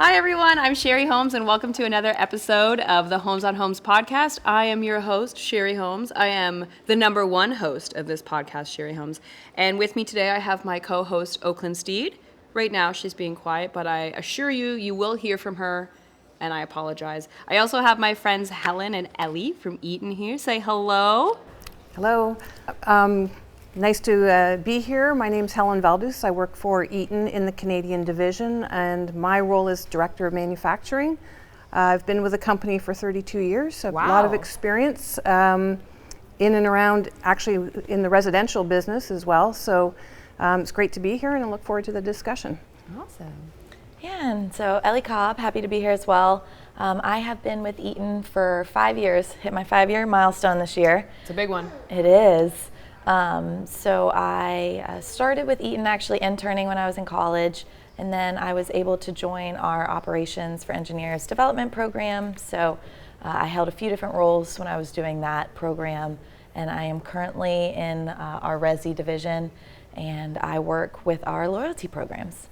Hi everyone, I'm Sherry Holmes and welcome to another episode of the Holmes On Homes Podcast. I am your host, Sherry Holmes. I am the number one host of this podcast, Sherry Holmes. And with me today I have my co-host, Oaklyn Steed. Right now she's being quiet, but I assure you, you will hear from her, and I apologize. I also have my friends Helen and Ellie from Eaton here. Say hello. Hello. Nice to be here. My name's Helen Veldhuis. I work for Eaton in the Canadian division, and my role is Director of Manufacturing. I've been with the company for 32 years, so Wow. a lot of experience in and around, actually in the residential business as well. So it's great to be here, and I look forward to the discussion. Awesome. Yeah, and so Ellie Cobb, happy to be here as well. I have been with Eaton for 5 years, hit my 5-year milestone this year. It's a big one. It is. So I started with Eaton actually interning when I was in college, and then I was able to join our Operations for Engineers development program. So I held a few different roles when I was doing that program, and I am currently in our Resi division, and I work with our loyalty programs.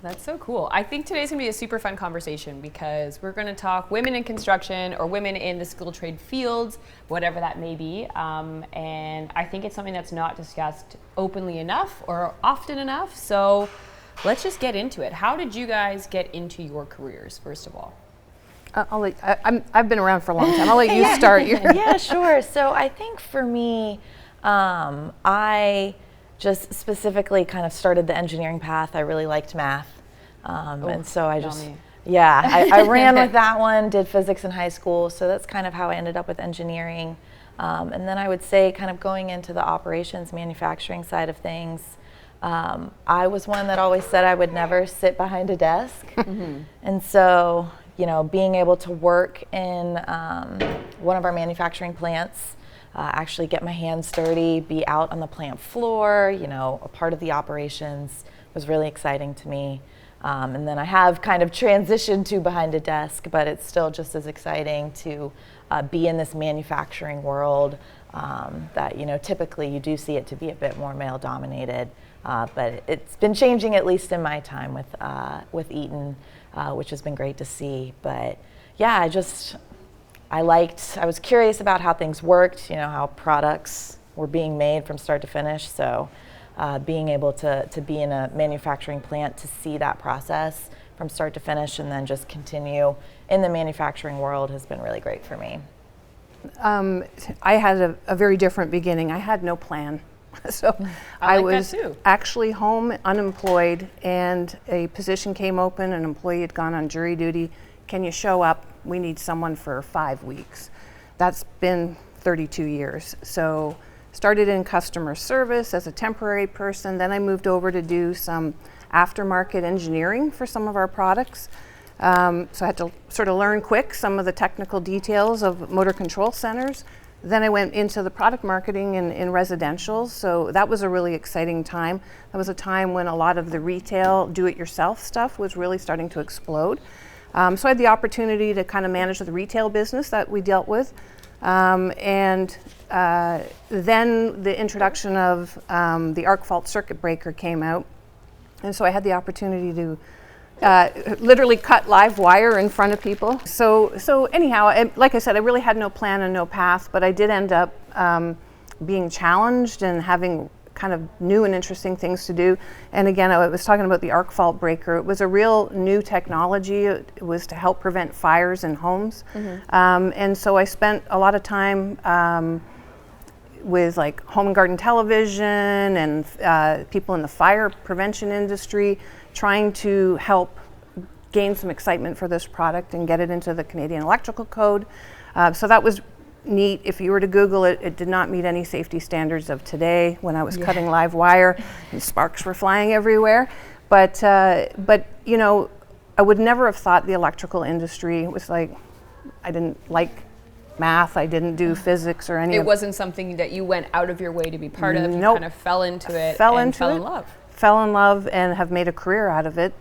That's so cool. I think today's gonna be a super fun conversation because we're gonna talk women in construction or women in the skilled trade fields, whatever that may be. And I think it's something that's not discussed openly enough or often enough. So let's just get into it. How did you guys get into your careers, first of all? I've been around for a long time. I'll let you start. Yeah, sure. So I think for me, I just specifically kind of started the engineering path. I really liked math. And so I just, I ran with that one, did physics in high school. So that's kind of how I ended up with engineering. And then I would say kind of going into the operations manufacturing side of things, I was one that always said I would never sit behind a desk. Mm-hmm. And so, you know, being able to work in one of our manufacturing plants, actually get my hands dirty, be out on the plant floor, you know, a part of the operations was really exciting to me. And then I have kind of transitioned to behind a desk, but it's still just as exciting to be in this manufacturing world that, you know, typically you do see it to be a bit more male dominated, but it's been changing at least in my time with Eaton, which has been great to see. But yeah, I was curious about how things worked, you know, how products were being made from start to finish. So being able to be in a manufacturing plant to see that process from start to finish and then just continue in the manufacturing world has been really great for me. I had a very different beginning. I had no plan. So I like was that too. Actually home, unemployed, and a position came open. An employee had gone on jury duty. Can you show up? We need someone for 5 weeks. That's been 32 years. So started in customer service as a temporary person. Then I moved over to do some aftermarket engineering for some of our products. So I had to sort of learn quick some of the technical details of motor control centers. Then I went into the product marketing in residential. So that was a really exciting time. That was a time when a lot of the retail do-it-yourself stuff was really starting to explode. So I had the opportunity to kind of manage the retail business that we dealt with. And then the introduction of the arc fault circuit breaker came out. And so I had the opportunity to literally cut live wire in front of people. So anyhow, like I said, I really had no plan and no path, but I did end up being challenged and having kind of new and interesting things to do. And again, I was talking about the arc fault breaker. It was a real new technology. It was to help prevent fires in homes. Mm-hmm. And so I spent a lot of time with like home and garden television and people in the fire prevention industry trying to help gain some excitement for this product and get it into the Canadian Electrical Code. So that was neat. If you were to Google it, it did not meet any safety standards of today when I was cutting live wire and sparks were flying everywhere. But you know, I would never have thought the electrical industry was like, I didn't like math, I didn't do physics or any It wasn't something that you went out of your way to be part of. You Nope. kind of fell into it Fell and into fell it. in love. Fell in love and have made a career out of it.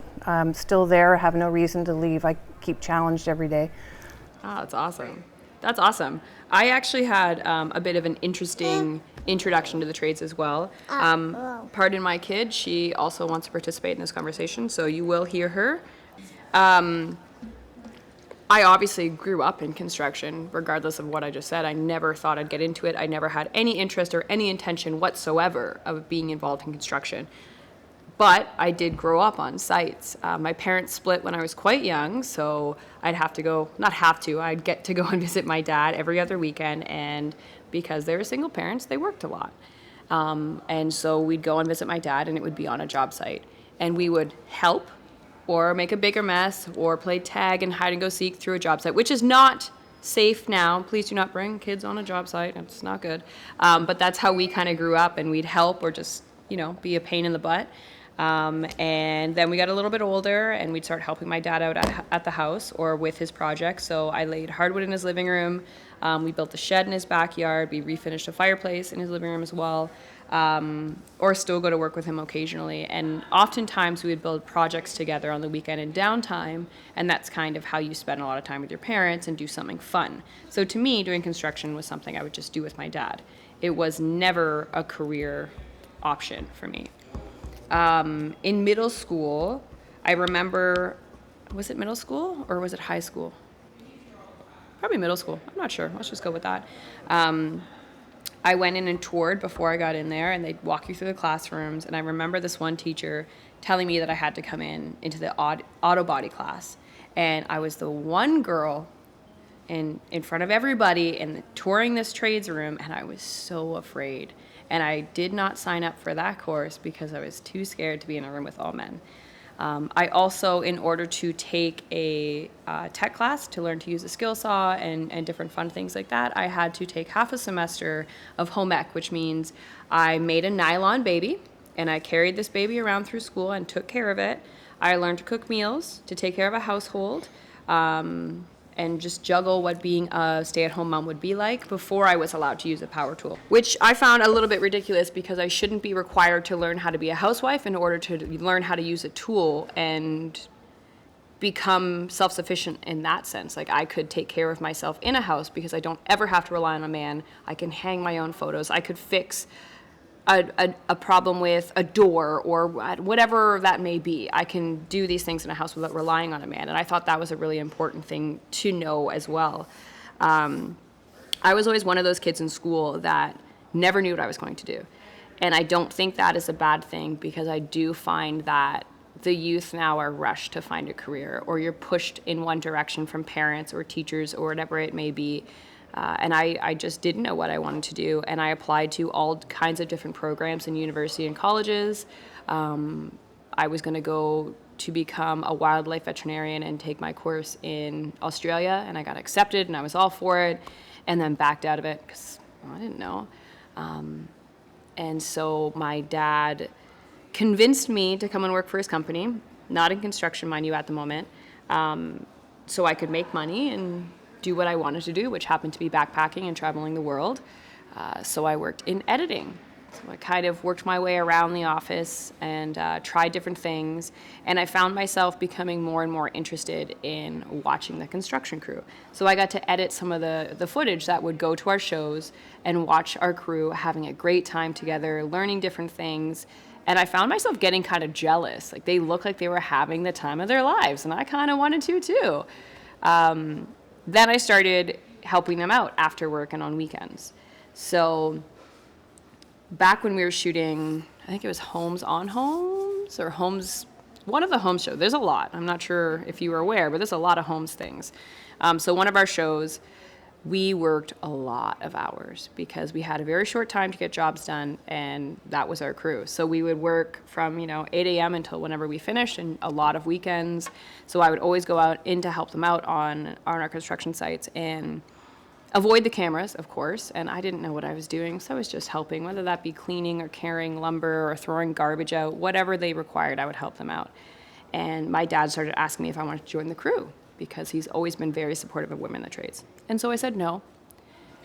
Still there, have no reason to leave. I keep challenged every day. Oh, that's awesome. That's awesome. I actually had a bit of an interesting introduction to the trades as well. Pardon my kid, she also wants to participate in this conversation, so you will hear her. I obviously grew up in construction, regardless of what I just said. I never thought I'd get into it. I never had any interest or any intention whatsoever of being involved in construction. But I did grow up on sites. My parents split when I was quite young, so I'd get to go and visit my dad every other weekend. And because they were single parents, they worked a lot. And so we'd go and visit my dad, and it would be on a job site. And we would help or make a bigger mess, or play tag and hide and go seek through a job site, which is not safe now. Please do not bring kids on a job site. It's not good. But that's how we kind of grew up, and we'd help or just, be a pain in the butt. And then we got a little bit older, and we'd start helping my dad out at the house or with his projects. So I laid hardwood in his living room. We built a shed in his backyard. We refinished a fireplace in his living room as well. Or still go to work with him occasionally. And oftentimes we would build projects together on the weekend and downtime, and that's kind of how you spend a lot of time with your parents and do something fun. So to me, doing construction was something I would just do with my dad. It was never a career option for me. In middle school, I remember, was it middle school or was it high school? Probably middle school. I'm not sure. Let's just go with that. I went in and toured before I got in there, and they'd walk you through the classrooms. And I remember this one teacher telling me that I had to come into the auto body class. And I was the one girl in front of everybody and touring this trades room, and I was so afraid. And I did not sign up for that course because I was too scared to be in a room with all men. I also, in order to take a tech class to learn to use a skill saw and different fun things like that, I had to take half a semester of home ec, which means I made a nylon baby, and I carried this baby around through school and took care of it. I learned to cook meals, to take care of a household, and just juggle what being a stay-at-home mom would be like before I was allowed to use a power tool, which I found a little bit ridiculous because I shouldn't be required to learn how to be a housewife in order to learn how to use a tool and become self-sufficient in that sense. Like, I could take care of myself in a house because I don't ever have to rely on a man. I can hang my own photos. I could fix a problem with a door or whatever that may be. I can do these things in a house without relying on a man, and I thought that was a really important thing to know as well. I was always one of those kids in school that never knew what I was going to do, and I don't think that is a bad thing, because I do find that the youth now are rushed to find a career, or you're pushed in one direction from parents or teachers or whatever it may be. And I just didn't know what I wanted to do, and I applied to all kinds of different programs in university and colleges. I was going to go to become a wildlife veterinarian and take my course in Australia, and I got accepted, and I was all for it, and then backed out of it because I didn't know. And so my dad convinced me to come and work for his company, not in construction, mind you, at the moment, so I could make money and do what I wanted to do, which happened to be backpacking and traveling the world. So I worked in editing. So I kind of worked my way around the office and tried different things. And I found myself becoming more and more interested in watching the construction crew. So I got to edit some of the footage that would go to our shows and watch our crew having a great time together, learning different things. And I found myself getting kind of jealous. Like, they looked like they were having the time of their lives, and I kind of wanted to too. Then I started helping them out after work and on weekends. So back when we were shooting, I think it was Holmes On Homes or Homes, one of the Homes shows. There's a lot. I'm not sure if you were aware, but there's a lot of Homes things. So one of our shows, we worked a lot of hours because we had a very short time to get jobs done, and that was our crew. So we would work from 8 a.m. until whenever we finished, and a lot of weekends. So I would always go out in to help them out on our construction sites and avoid the cameras, of course. And I didn't know what I was doing, so I was just helping, whether that be cleaning or carrying lumber or throwing garbage out, whatever they required, I would help them out. And my dad started asking me if I wanted to join the crew, because he's always been very supportive of women in the trades. And so I said no.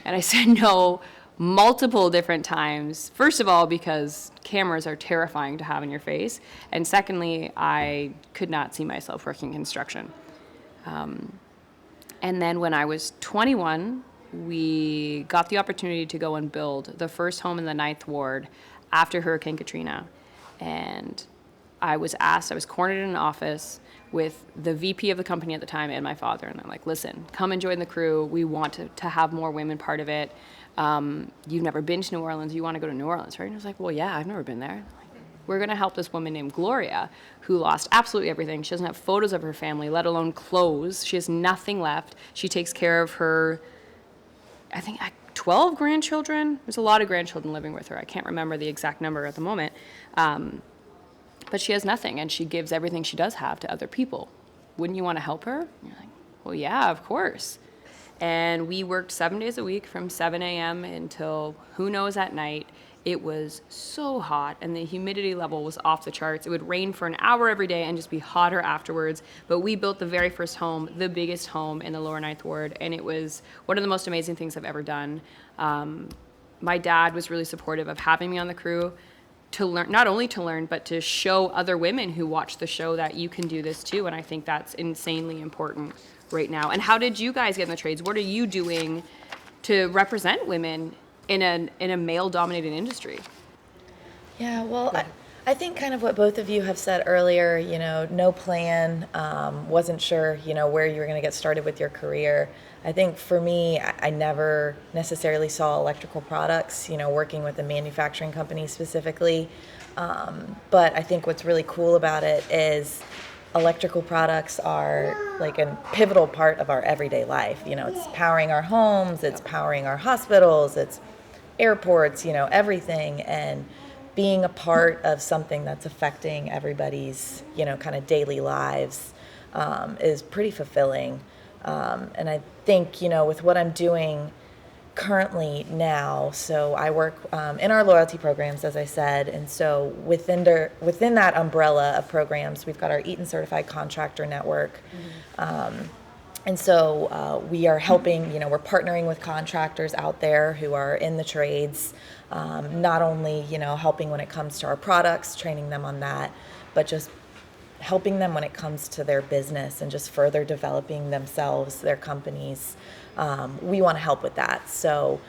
And I said no multiple different times. First of all, because cameras are terrifying to have in your face. And secondly, I could not see myself working construction. And then when I was 21, we got the opportunity to go and build the first home in the 9th Ward after Hurricane Katrina. And I was cornered in an office with the VP of the company at the time and my father. And they're like, listen, come and join the crew. We want to have more women part of it. You've never been to New Orleans. You want to go to New Orleans, right? And I was like, well, yeah, I've never been there. We're going to help this woman named Gloria, who lost absolutely everything. She doesn't have photos of her family, let alone clothes. She has nothing left. She takes care of her, I think, 12 grandchildren. There's a lot of grandchildren living with her. I can't remember the exact number at the moment. But she has nothing, and she gives everything she does have to other people. Wouldn't you want to help her? And you're like, well, yeah, of course. And we worked 7 days a week from 7 a.m. until who knows at night. It was so hot, and the humidity level was off the charts. It would rain for an hour every day and just be hotter afterwards. But we built the very first home, the biggest home in the Lower Ninth Ward, and it was one of the most amazing things I've ever done. My dad was really supportive of having me on the crew to learn, not only to learn, but to show other women who watch the show that you can do this too. And I think that's insanely important right now. And how did you guys get in the trades? What are you doing to represent women in a male-dominated industry? Yeah, well, I think kind of what both of you have said earlier, no plan, wasn't sure, where you were going to get started with your career. I think for me, I never necessarily saw electrical products, working with a manufacturing company specifically. But I think what's really cool about it is electrical products are like a pivotal part of our everyday life. It's powering our homes, it's powering our hospitals, it's airports, everything. And being a part of something that's affecting everybody's, kind of daily lives is pretty fulfilling. And I think, with what I'm doing currently now, so I work in our loyalty programs, as I said, and so within that umbrella of programs, we've got our Eaton Certified Contractor Network. And so we are helping, we're partnering with contractors out there who are in the trades, not only, helping when it comes to our products, training them on that, but just helping them when it comes to their business and just further developing themselves, their companies. We want to help with that. So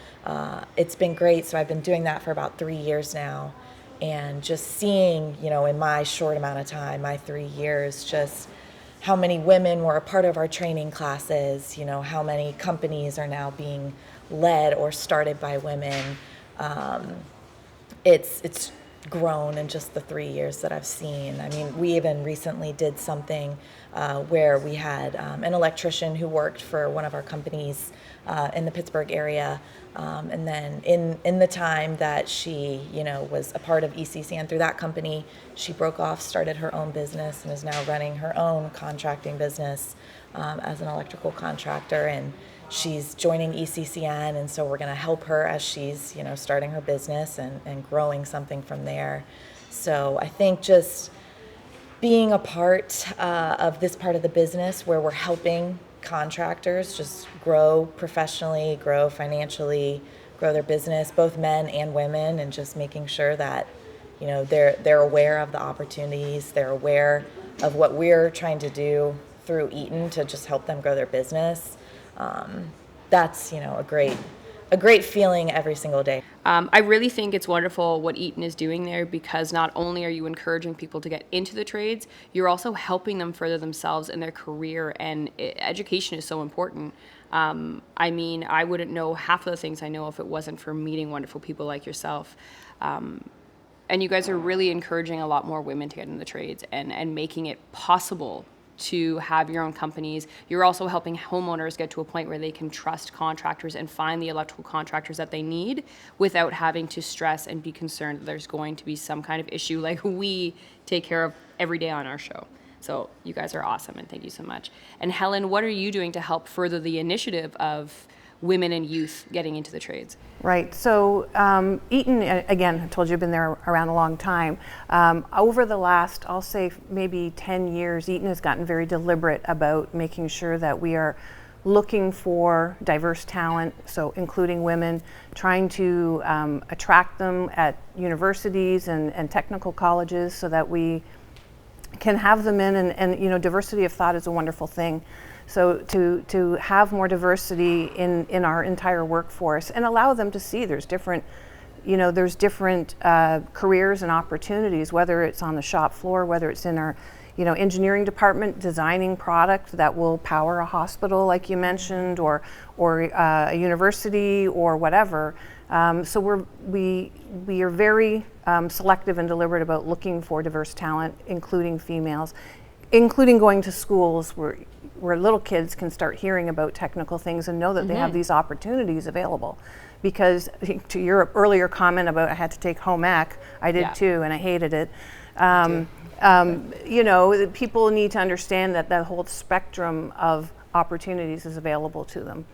it's been great. So I've been doing that for about 3 years now. And just seeing, in my short amount of time, my 3 years, just how many women were a part of our training classes, how many companies are now being led or started by women. It's grown in just the 3 years that I've seen. I mean, we even recently did something where we had an electrician who worked for one of our companies in the Pittsburgh area. And then in the time that she, was a part of ECCN through that company, she broke off, started her own business, and is now running her own contracting business as an electrical contractor. And she's joining ECCN, and so we're going to help her as she's, starting her business and growing something from there. So I think just being a part of this part of the business where we're helping contractors just grow professionally, grow financially, grow their business, both men and women, and just making sure that, they're aware of the opportunities, they're aware of what we're trying to do through Eaton to just help them grow their business. That's, a great feeling every single day. I really think it's wonderful what Eaton is doing there, because not only are you encouraging people to get into the trades, you're also helping them further themselves in their career, and education is so important. I mean, I wouldn't know half of the things I know if it wasn't for meeting wonderful people like yourself. And you guys are really encouraging a lot more women to get into the trades and making it possible to have your own companies. You're also helping homeowners get to a point where they can trust contractors and find the electrical contractors that they need without having to stress and be concerned that there's going to be some kind of issue like we take care of every day on our show. So you guys are awesome, and thank you so much. And Helen, what are you doing to help further the initiative of women and youth getting into the trades? Right. So Eaton, again, I told you, I've been there around a long time. Over the last, I'll say maybe 10 years, Eaton has gotten very deliberate about making sure that we are looking for diverse talent, so including women, trying to attract them at universities and technical colleges so that we can have them in, and diversity of thought is a wonderful thing. So to have more diversity in our entire workforce and allow them to see there's different there's different careers and opportunities, whether it's on the shop floor, whether it's in our engineering department, designing product that will power a hospital, like you mentioned, or a university or whatever. So we are very selective and deliberate about looking for diverse talent, including females, including going to schools where little kids can start hearing about technical things and know that they have these opportunities available. Because to your earlier comment about I had to take home ec, I did too, and I hated it. People need to understand that the whole spectrum of opportunities is available to them.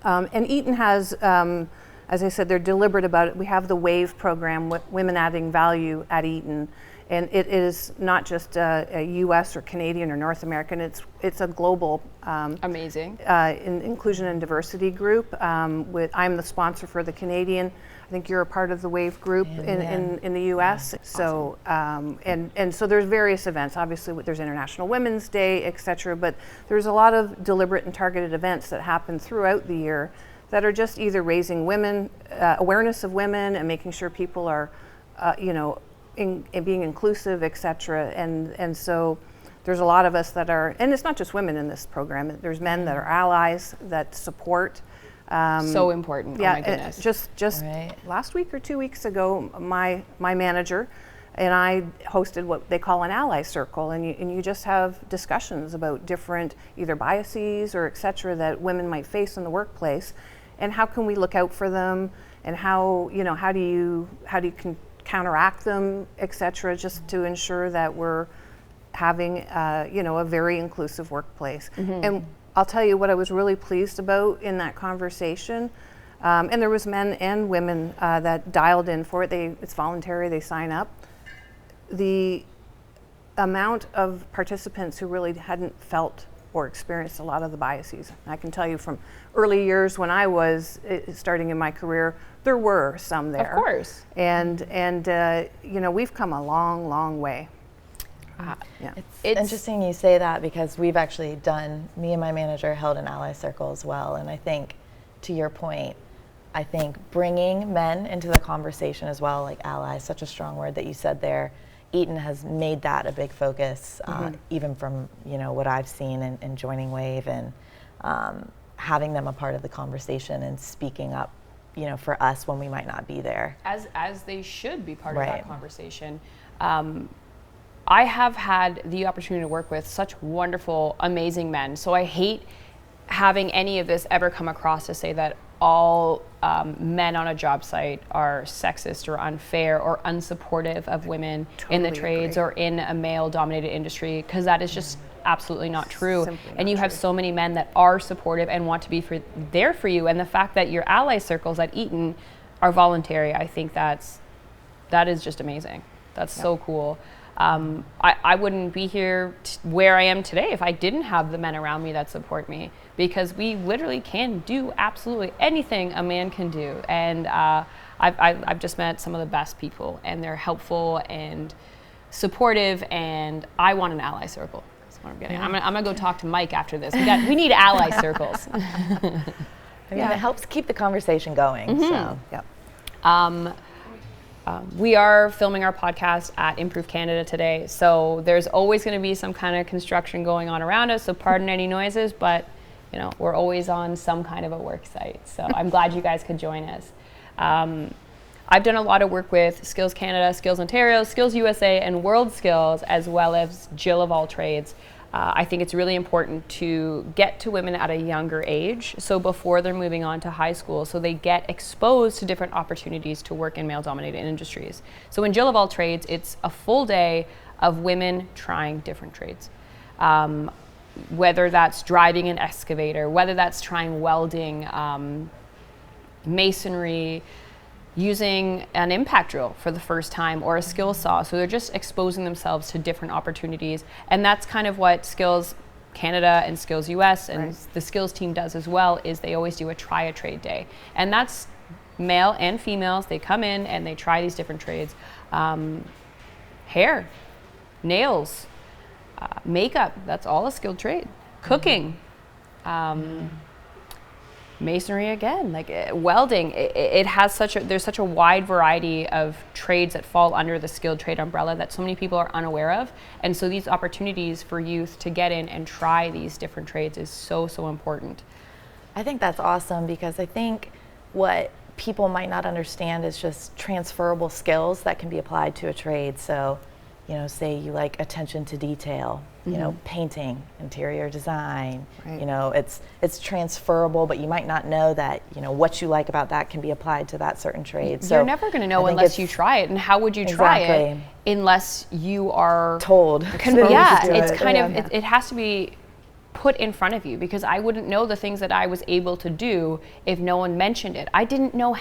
And Eaton has, as I said, they're deliberate about it. We have the WAVE program, Women Adding Value at Eaton. And it is not just a U.S. or Canadian or North American. It's a global amazing inclusion and diversity group. I'm the sponsor for the Canadian. I think you're a part of the WAVE group in the U.S. Yeah. So and so there's various events. Obviously, there's International Women's Day, etc. But there's a lot of deliberate and targeted events that happen throughout the year that are just either raising women awareness of women and making sure people are, in being inclusive, etc. And so there's a lot of us that are, and it's not just women in this program. There's men that are allies that support. So important. Yeah, oh my goodness. Just last week or 2 weeks ago, my manager and I hosted what they call an ally circle, and you just have discussions about different either biases or etc. that women might face in the workplace, and how can we look out for them, and how do you counteract them, etc., just to ensure that we're having a very inclusive workplace. And I'll tell you what I was really pleased about in that conversation, and there was men and women that dialed in for it. It's voluntary, they sign up. The amount of participants who really hadn't felt or experienced a lot of the biases. I can tell you from early years when I was starting in my career, there were some there. Of course. And we've come a long, long way. It's interesting you say that, because we've actually me and my manager held an ally circle as well. And I think, to your point, I think bringing men into the conversation as well, like allies, such a strong word that you said there. Eaton has made that a big focus, even from what I've seen in joining WAVE, and having them a part of the conversation and speaking up, for us when we might not be there. As they should be part of that conversation. I have had the opportunity to work with such wonderful, amazing men. So I hate having any of this ever come across to say that all men on a job site are sexist or unfair or unsupportive of women in the trades or in a male-dominated industry, because that is just absolutely not true. And you have so many men that are supportive and want to be there for you. And the fact that your ally circles at Eaton are voluntary, I think that is just amazing. That's so cool. I wouldn't be here where I am today if I didn't have the men around me that support me, because we literally can do absolutely anything a man can do. And I've just met some of the best people, and they're helpful and supportive, and I want an ally circle. That's what I'm getting. I'm gonna go talk to Mike after this. We need ally circles. It helps keep the conversation going. So. We are filming our podcast at Improve Canada today, so there's always going to be some kind of construction going on around us, so pardon any noises, but we're always on some kind of a work site, so I'm glad you guys could join us. I've done a lot of work with Skills Canada, Skills Ontario, Skills USA, and World Skills, as well as Jill of All Trades. I think it's really important to get to women at a younger age, so before they're moving on to high school, so they get exposed to different opportunities to work in male-dominated industries. So in Jill of All Trades, it's a full day of women trying different trades. Whether that's driving an excavator, whether that's trying welding, masonry, using an impact drill for the first time, or a skill saw. So they're just exposing themselves to different opportunities. And that's kind of what Skills Canada and Skills US and the Skills team does as well, is they always do a try a trade day. And that's male and females. They come in and they try these different trades. Hair, nails, makeup, that's all a skilled trade. Cooking. masonry again, like welding. It has there's such a wide variety of trades that fall under the skilled trade umbrella that so many people are unaware of. And so these opportunities for youth to get in and try these different trades is so important. I think that's awesome, because I think what people might not understand is just transferable skills that can be applied to a trade. So, you know, say you like attention to detail, you know, painting, interior design, you know, it's transferable, but you might not know that, you know, what you like about that can be applied to that certain trade. So you're never going to know unless you try it. And how would you try it unless you are told? It has to be put in front of you, because I wouldn't know the things that I was able to do if no one mentioned it. I didn't know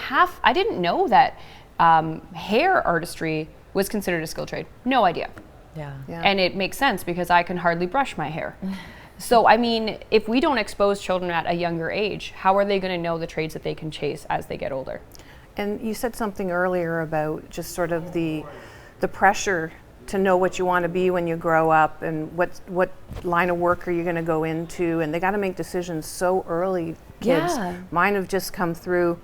that hair artistry was considered a skilled trade. No idea. Yeah. And it makes sense because I can hardly brush my hair. So, I mean, if we don't expose children at a younger age, how are they going to know the trades that they can chase as they get older? And you said something earlier about just sort of the pressure to know what you want to be when you grow up, and what line of work are you going to go into, and they got to make decisions so early, kids. Yeah. Mine have just come through.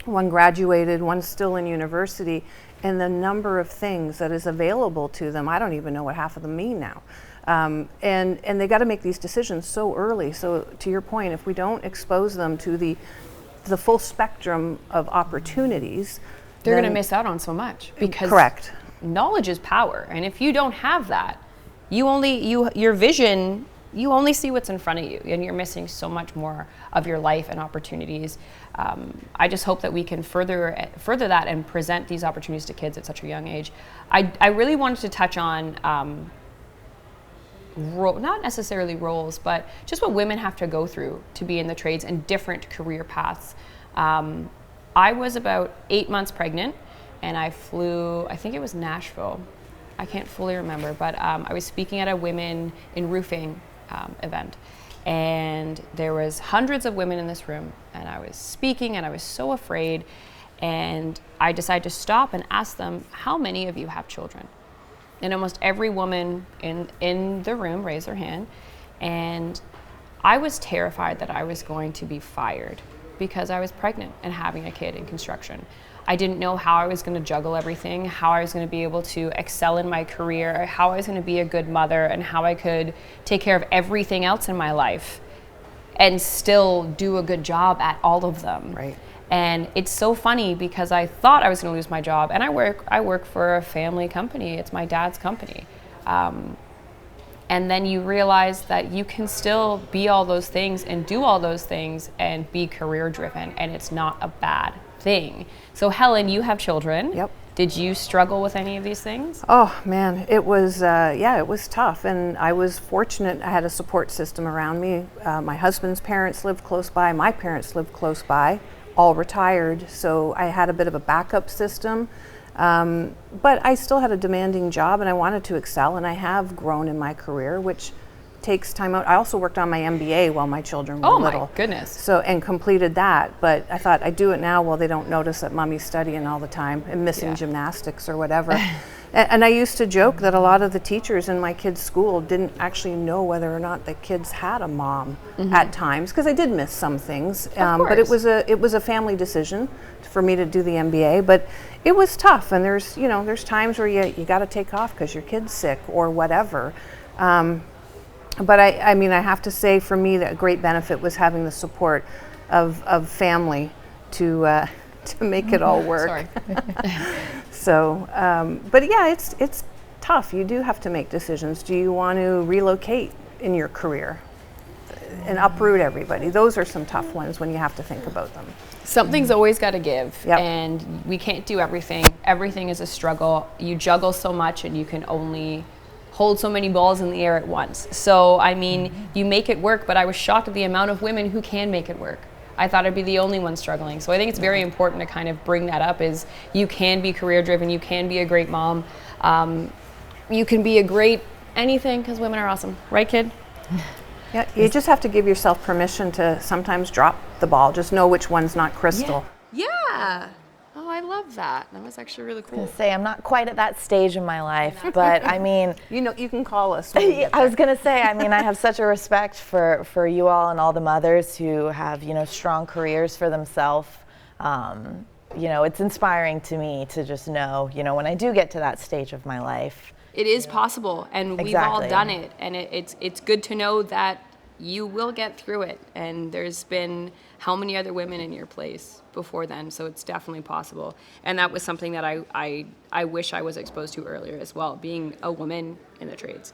One graduated, one's still in university, and the number of things that is available to them, I don't even know what half of them mean now. And they got to make these decisions so early. So to your point, if we don't expose them to the full spectrum of opportunities, they're going to miss out on so much, because correct. Knowledge is power, and if you don't have that, your vision, you only see what's in front of you, and you're missing so much more of your life and opportunities. I just hope that we can further that and present these opportunities to kids at such a young age. I really wanted to touch on not necessarily roles, but just what women have to go through to be in the trades and different career paths. I was about 8 months pregnant, and I flew, I think it was Nashville. I can't fully remember, but I was speaking at a women in roofing event. And there was hundreds of women in this room, and I was speaking, and I was so afraid. And I decided to stop and ask them, how many of you have children? And almost every woman in the room raised their hand. And I was terrified that I was going to be fired because I was pregnant and having a kid in construction. I didn't know how I was going to juggle everything, how I was going to be able to excel in my career, how I was going to be a good mother, and how I could take care of everything else in my life and still do a good job at all of them. Right. And it's so funny because I thought I was going to lose my job, and I work for a family company. It's my dad's company. And then you realize that you can still be all those things and do all those things and be career driven, and it's not a bad thing. So Helen, you have children. Yep. Did you struggle with any of these things? Oh man, it was it was tough, and I was fortunate. I had a support system around me. My husband's parents lived close by. My parents lived close by, all retired, so I had a bit of a backup system. But I still had a demanding job, and I wanted to excel, and I have grown in my career, which takes time out. I also worked on my MBA while my children were little. Oh my goodness. So, and completed that, but I thought I'd do it now while they don't notice that mommy's studying all the time and missing gymnastics or whatever. And I used to joke that a lot of the teachers in my kids' school didn't actually know whether or not the kids had a mom at times, because I did miss some things. But it was a family decision for me to do the MBA, but it was tough. And there's times where you got to take off because your kid's sick or whatever. But I mean, I have to say, for me, that a great benefit was having the support of family to make it all work. Sorry. So, but yeah, it's tough. You do have to make decisions. Do you want to relocate in your career and uproot everybody? Those are some tough ones when you have to think about them. Something's always got to give, Yep. and we can't do everything. Everything is a struggle. You juggle so much, and you can only hold so many balls in the air at once. So, I mean, you make it work, but I was shocked at the amount of women who can make it work. I thought I'd be the only one struggling. So I think it's very important to kind of bring that up, is you can be career driven, you can be a great mom, you can be a great anything, because women are awesome. Right, kid? Yeah, you just have to give yourself permission to sometimes drop the ball. Just know which one's not crystal. Yeah. Oh, I love that. That was actually really cool. Say I'm not quite at that stage in my life, but I mean, You can call us. I was gonna say, I mean, I have such a respect for you all and all the mothers who have, strong careers for themselves. It's inspiring to me to just know, when I do get to that stage of my life. It is possible, and we've all done it, and it's good to know that you will get through it, and there's been how many other women in your place before then, so it's definitely possible. And that was something that I wish I was exposed to earlier as well, being a woman in the trades.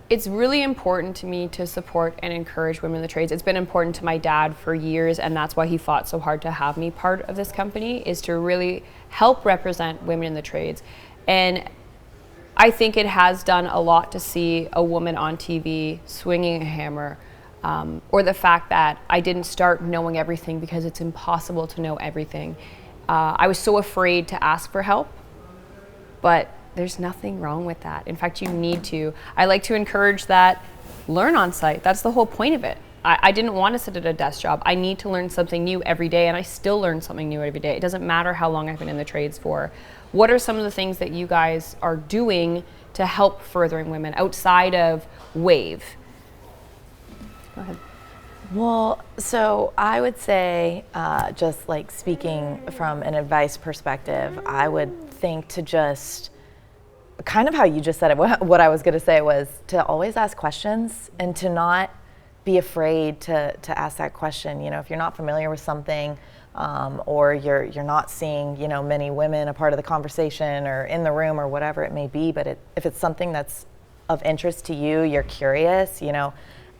It's really important to me to support and encourage women in the trades. It's been important to my dad for years, and that's why he fought so hard to have me part of this company, is to really help represent women in the trades. And I think it has done a lot to see a woman on TV swinging a hammer, or the fact that I didn't start knowing everything because it's impossible to know everything. I was so afraid to ask for help, but there's nothing wrong with that. In fact, you need to. I like to encourage that learn on site. That's the whole point of it. I didn't want to sit at a desk job. I need to learn something new every day, and I still learn something new every day. It doesn't matter how long I've been in the trades for. What are some of the things that you guys are doing to help furthering women outside of WAVE? Go ahead. Well, so I would say, just like speaking from an advice perspective, I would think to just kind of how you just said it, what I was going to say was to always ask questions and to not be afraid to ask that question. If you're not familiar with something, or you're not seeing, many women a part of the conversation or in the room or whatever it may be, but if it's something that's of interest to you, you're curious,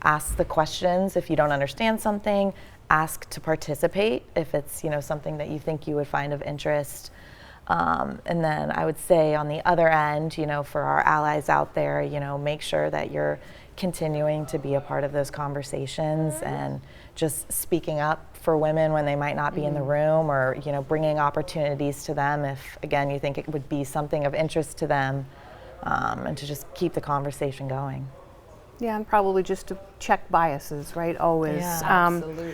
ask the questions. If you don't understand something, ask to participate if it's, something that you think you would find of interest. And then I would say on the other end, for our allies out there, make sure that you're continuing to be a part of those conversations and just speaking up for women when they might not be in the room, or bringing opportunities to them if, again, you think it would be something of interest to them, and to just keep the conversation going. Yeah, and probably just to check biases, right? Always. Yeah, absolutely.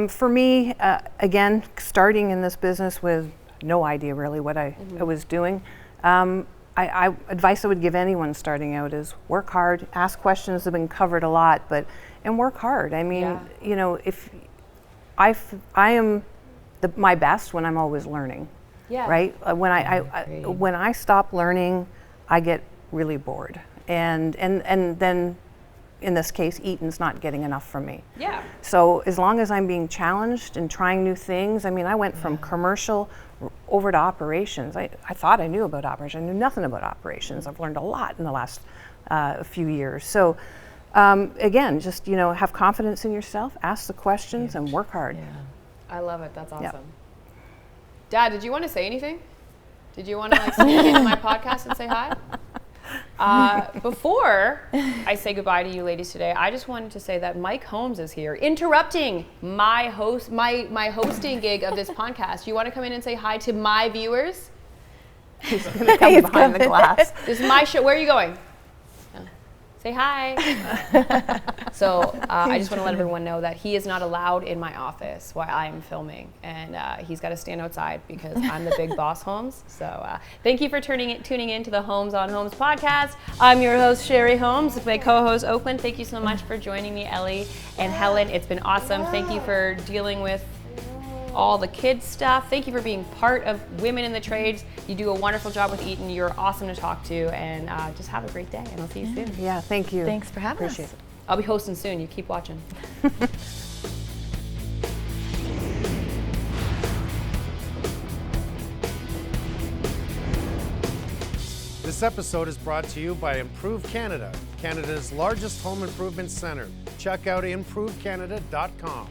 For me, again, starting in this business with no idea really what I was doing, advice I would give anyone starting out is work hard, ask questions. Have been covered a lot, and work hard. I mean, if I am my best when I'm always learning, right? When I stop learning, I get really bored, and then in this case, Eaton's not getting enough from me. Yeah. So as long as I'm being challenged and trying new things, I mean, I went from commercial over to operations. I thought I knew about operations. I knew nothing about operations. I've learned a lot in the last few years. So again, just have confidence in yourself, ask the questions, and work hard. Yeah. I love it. That's awesome. Yep. Dad, did you want to say anything? Did you want to sneak into my podcast and say hi? Before I say goodbye to you ladies today, I just wanted to say that Mike Holmes is here, interrupting my hosting gig of this podcast. You want to come in and say hi to my viewers? He's going to come behind the glass. This is my show. Where are you going? Say hi. So I just want to let everyone know that he is not allowed in my office while I'm filming, and he's got to stand outside because I'm the big boss, Holmes. So thank you for tuning in to the Holmes on Homes podcast. I'm your host, Sherry Holmes, with my co-host, Oaklyn. Thank you so much for joining me, Ellie and Helen. It's been awesome. Thank you for dealing with all the kids stuff. Thank you for being part of Women in the Trades. You do a wonderful job with Eaton. You're awesome to talk to, and just have a great day, and I'll see you soon. Yeah, thank you. Thanks for having us. Appreciate it. I'll be hosting soon. You keep watching. This episode is brought to you by Improve Canada, Canada's largest home improvement center. Check out improvecanada.com.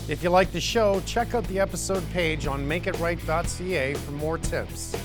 If you like the show, check out the episode page on makeitright.ca for more tips.